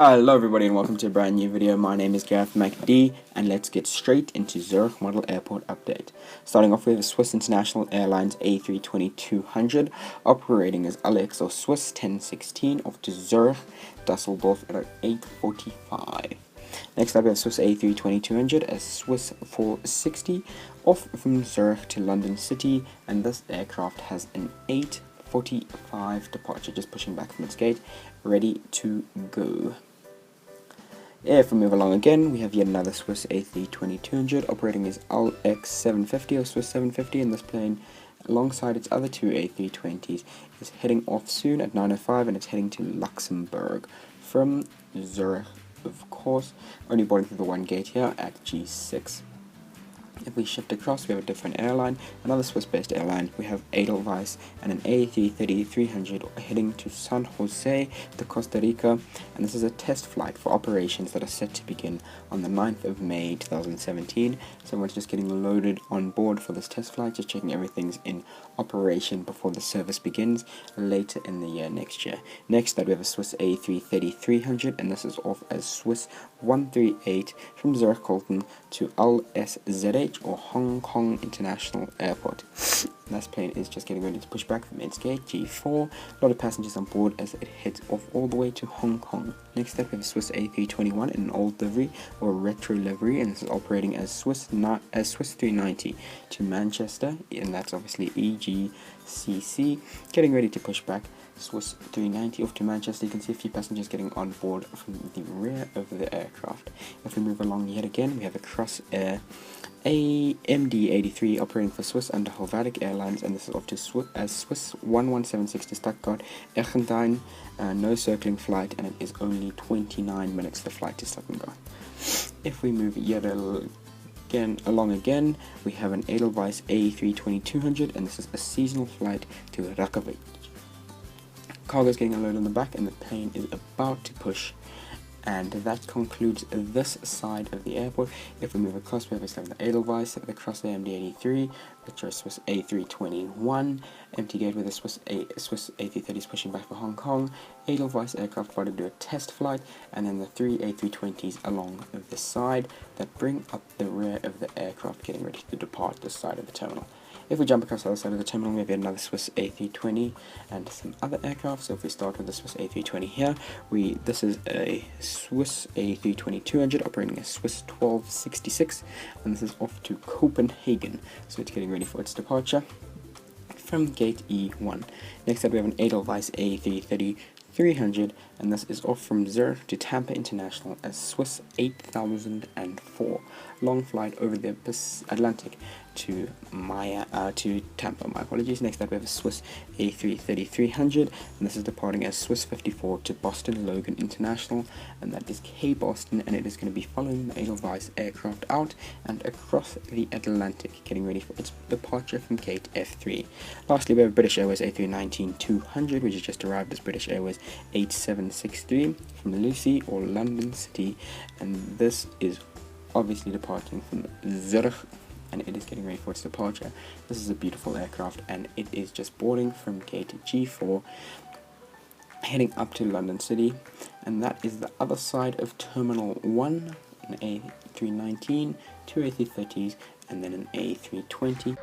Hello everybody and welcome to a brand new video. My name is Gareth MacD and let's get straight into Zurich Model Airport update. Starting off with the Swiss International Airlines A320-200 operating as LX or Swiss 1016 off to Zurich, Dusseldorf at 8:45. Next up we have Swiss A320-200 as Swiss 460 off from Zurich to London City, and this aircraft has an 8:45 departure, just pushing back from its gate, ready to go. If we move along again, we have yet another Swiss A320-200 operating as LX750 or Swiss 750, and this plane, alongside its other two A320s, is heading off soon at 9:05 and it's heading to Luxembourg from Zurich, of course, only boarding through the one gate here at G6. If we shift across, we have a different airline, another Swiss-based airline. We have Edelweiss and an A330-300 heading to San Jose to Costa Rica, and this is a test flight for operations that are set to begin on the 9th of May 2017. So everyone's just getting loaded on board for this test flight, just checking everything's in operation before the service begins later in the year next year. Next up we have a Swiss A330-300, and this is off as Swiss 138 from Zurich Colton to LSZH or Hong Kong International Airport. This plane is just getting ready to push back from its gate, G4. A lot of passengers on board as it heads off all the way to Hong Kong. Next up we have a Swiss A321 in an old livery or retro livery, and this is operating as Swiss 390 to Manchester, and that's obviously EGCC, getting ready to push back. Swiss 390 off to Manchester. You can see a few passengers getting on board from the rear of the aircraft. If we move along yet again, we have a Crossair AMD83 operating for Swiss under Helvetic Airlines, and this is off to Swiss 1176 to Stuttgart, Eckendine, no circling flight, and it is only 29 minutes the flight to Stuttgart. If we move yet along again, we have an Edelweiss A320-200, and this is a seasonal flight to Reykjavik. Cargo is getting unloaded on the back and the plane is about to push, and that concludes this side of the airport. If we move across, we have the Edelweiss, the Crossair AMD83, which are Swiss A321, empty gate with the Swiss A330s pushing back for Hong Kong, Edelweiss aircraft about to do a test flight, and then the three A320s along the side that bring up the rear of the aircraft, getting ready to depart this side of the terminal. If we jump across the other side of the terminal, we have another Swiss A320 and some other aircraft. So if we start with the Swiss A320 here, this is a Swiss A320-200 operating as Swiss 1266, and this is off to Copenhagen. So it's getting ready for its departure from gate E1. Next up we have an Edelweiss A330-300, and this is off from Zurich to Tampa International as Swiss 8004. Long flight over the Atlantic to Tampa, my apologies. Next up we have a Swiss A330-300, and this is departing as Swiss 54 to Boston Logan International, and that is K Boston, and it is going to be following the Edelweiss aircraft out and across the Atlantic, getting ready for its departure from gate F3. Lastly we have British Airways A319-200, which has just arrived as British Airways 8763 from Lucy or London City, and this is obviously departing from Zurich, and it is getting ready for its departure. This is a beautiful aircraft, and it is just boarding from gate G4, heading up to London City, and that is the other side of Terminal 1, an A319, two A330s, and then an A320.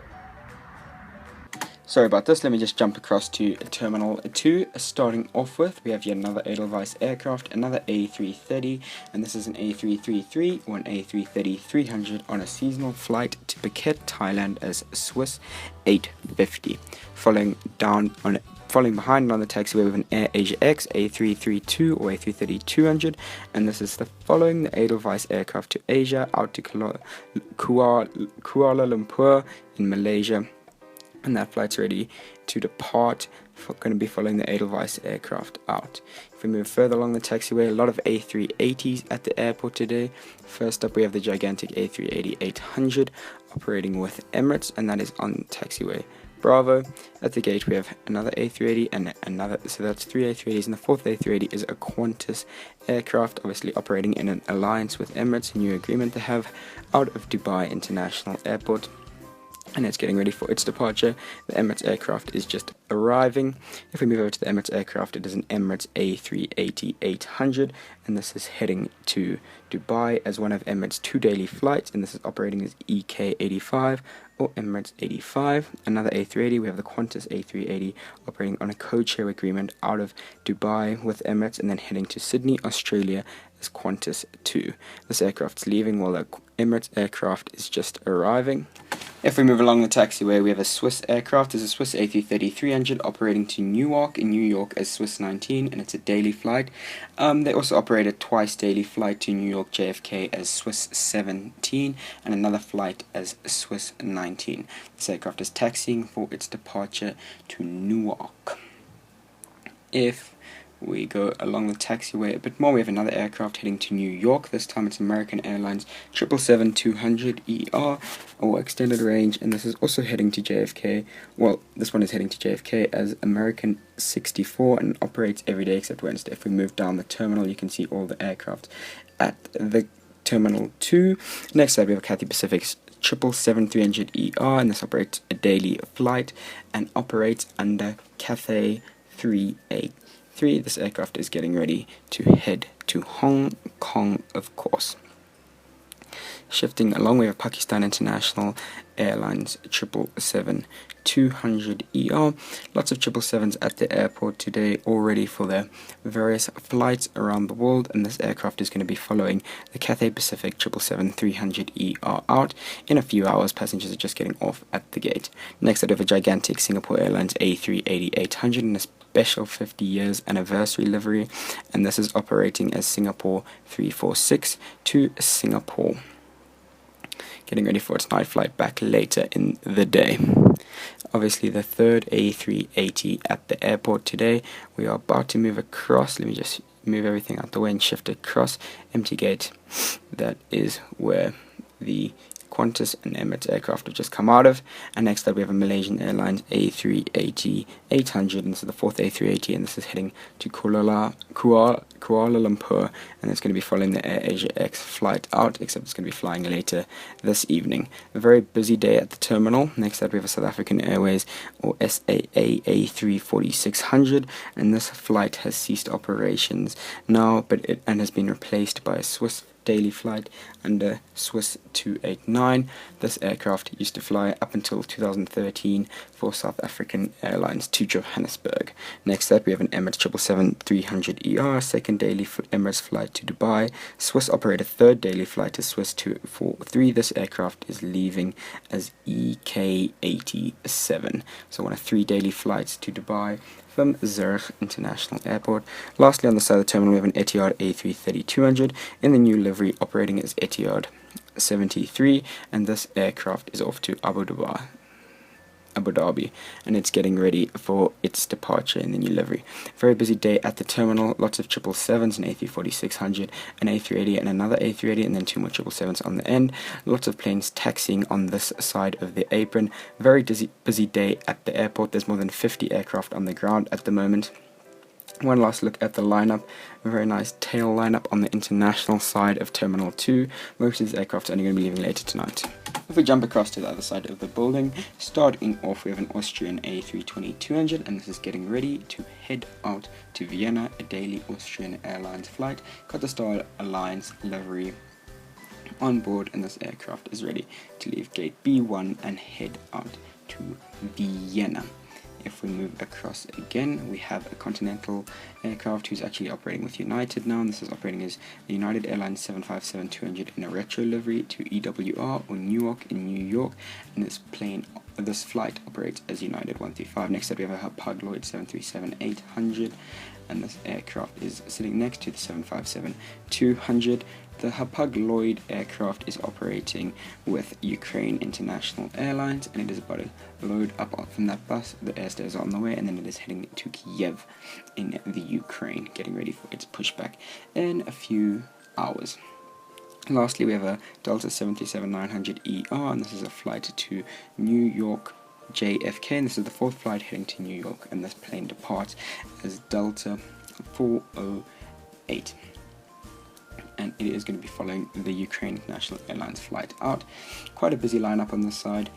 Sorry about this, let me just jump across to Terminal 2. Starting off with, we have yet another Edelweiss aircraft, another A330, and this is an A333 or an A330-300 on a seasonal flight to Phuket, Thailand as Swiss 850. Following behind on the taxiway with an Air Asia X A332 or A330-200, and this is following the Edelweiss aircraft to Asia out to Kuala Lumpur in Malaysia. And that flight's ready to depart, going to be following the Edelweiss aircraft out. If we move further along the taxiway, a lot of A380s at the airport today. First up we have the gigantic A380-800 operating with Emirates, and that is on taxiway Bravo. At the gate we have another A380 and another, so that's three A380s, and the fourth A380 is a Qantas aircraft, obviously operating in an alliance with Emirates, a new agreement they have out of Dubai International Airport. and it's getting ready for its departure. The Emirates aircraft is just arriving. If we move over to the Emirates aircraft, it is an Emirates A380-800, and this is heading to Dubai as one of Emirates' 2 daily flights, and this is operating as EK85 or Emirates 85. Another A380, we have the Qantas A380 operating on a code-share agreement out of Dubai with Emirates and then heading to Sydney, Australia as Qantas 2. This aircraft's leaving while the Emirates aircraft is just arriving. If we move along the taxiway, we have a Swiss aircraft. There's a Swiss A330-300 operating to Newark in New York as Swiss 19, and it's a daily flight. They also operate a twice daily flight to New York JFK as Swiss 17, and another flight as Swiss 19. This aircraft is taxiing for its departure to Newark. If we go along the taxiway a bit more, we have another aircraft heading to New York. This time it's American Airlines 777-200ER, or extended range, and this is also heading to JFK. Well, this one is heading to JFK as American 64 and operates every day except Wednesday. If we move down the terminal, you can see all the aircraft at the Terminal 2. Next up, we have Cathay Pacific's 777-300ER, and this operates a daily flight and operates under Cathay 383. This aircraft is getting ready to head to Hong Kong, of course. Shifting along, we have Pakistan International Airlines 777-200ER. Lots of 777s at the airport today, all ready for their various flights around the world, and this aircraft is going to be following the Cathay Pacific 777-300ER out. In a few hours, passengers are just getting off at the gate. Next, I have a gigantic Singapore Airlines A380-800 in a special 50 years anniversary livery, and this is operating as Singapore 346 to Singapore, getting ready for its night flight back later in the day. Obviously the third A380 at the airport today. We are about to move across. Let me just move everything out the way and shift across. Empty gate. That is where the Qantas and Emirates aircraft have just come out of. And next up we have a Malaysian Airlines A380-800, and this is the fourth A380, and this is heading to Kuala Lumpur, and it's going to be following the Air Asia X flight out, except it's going to be flying later this evening. A very busy day at the terminal. Next up we have a South African Airways or SAA A340-600, and this flight has ceased operations now, but it has been replaced by a Swiss daily flight under Swiss 289. This aircraft used to fly up until 2013 for South African Airlines to Johannesburg. Next up we have an Emirates 777-300ER, second daily Emirates flight to Dubai. Swiss operator third daily flight to Swiss 243. This aircraft is leaving as EK87, so one of 3 daily flights to Dubai from Zurich International Airport. Lastly, on the side of the terminal, we have an Etihad A330-200 in the new livery operating as Etihad 73, and this aircraft is off to Abu Dhabi, and it's getting ready for its departure in the new livery. Very busy day at the terminal. Lots of 777s, an A340-600, an A380, and another A380, and then 2 more 777s on the end. Lots of planes taxiing on this side of the apron. Very busy day at the airport. There's more than 50 aircraft on the ground at the moment. One last look at the lineup. A very nice tail lineup on the international side of Terminal 2. Most of these aircraft are only going to be leaving later tonight. If we jump across to the other side of the building, starting off we have an Austrian A320-200, and this is getting ready to head out to Vienna, a daily Austrian Airlines flight. Got the Star Alliance livery on board, and this aircraft is ready to leave gate B1 and head out to Vienna. If we move across again, we have a Continental aircraft who's actually operating with United now, and this is operating as the United Airlines 757-200 in a retro livery to EWR or Newark in New York, and this flight operates as United 135. Next up we have a Hapag Lloyd 737-800, and this aircraft is sitting next to the 757-200. The Hapag Lloyd aircraft is operating with Ukraine International Airlines, and it is about to load up from that bus. The airstairs are on the way, and then it is heading to Kiev in the Ukraine, getting ready for its pushback in a few hours. Lastly, we have a Delta 737-900ER, and this is a flight to New York JFK, and this is the 4th flight heading to New York, and this plane departs as Delta 408. And it is going to be following the Ukraine International Airlines flight out. Quite a busy lineup on this side.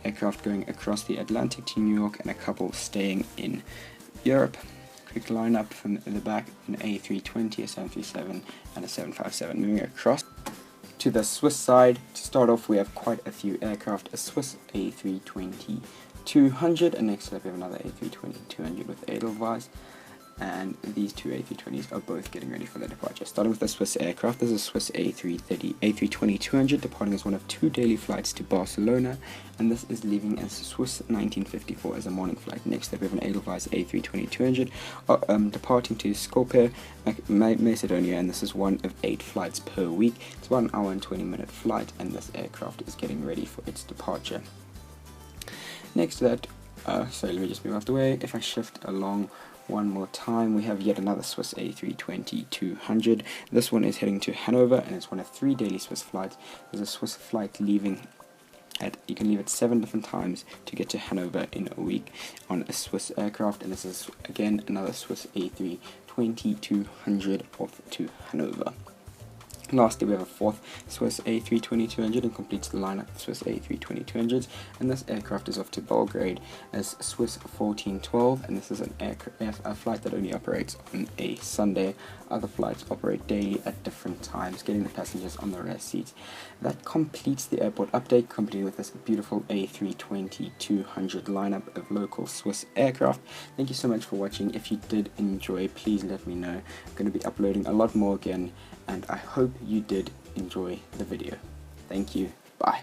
aircraft going across the Atlantic to New York and a couple staying in Europe. Quick lineup from the back: an A320, a 737 and a 757. Moving across to the Swiss side, to start off we have quite a few aircraft. A Swiss A320-200, and next up we have another A320-200 with Edelweiss, and these two A320s are both getting ready for their departure. Starting with the Swiss aircraft, this is a Swiss A320-200 departing as one of 2 daily flights to Barcelona, and this is leaving as Swiss 1954 as a morning flight. Next up we have an Edelweiss A320-200 departing to Skopje, Macedonia, and this is one of 8 flights per week. It's about an hour and 20-minute flight, and this aircraft is getting ready for its departure. Next to that, sorry, let me just move out the way. If I shift along one more time, we have yet another Swiss A320-200. This one is heading to Hanover, and it's one of 3 daily Swiss flights. There's a Swiss flight leaving you can leave at 7 different times to get to Hanover in a week on a Swiss aircraft, and this is again another Swiss A320-200 off to Hanover. Lastly, we have a 4th Swiss A320-200 and completes the lineup of Swiss A320-200s, and this aircraft is off to Belgrade as Swiss 1412, and this is a flight that only operates on a Sunday. Other flights operate daily at different times, getting the passengers on the rear seats. That completes the airport update, completed with this beautiful A320-200 lineup of local Swiss aircraft. Thank you so much for watching. If you did enjoy, please let me know. I'm going to be uploading a lot more again, and I hope you did enjoy the video. Thank you. Bye.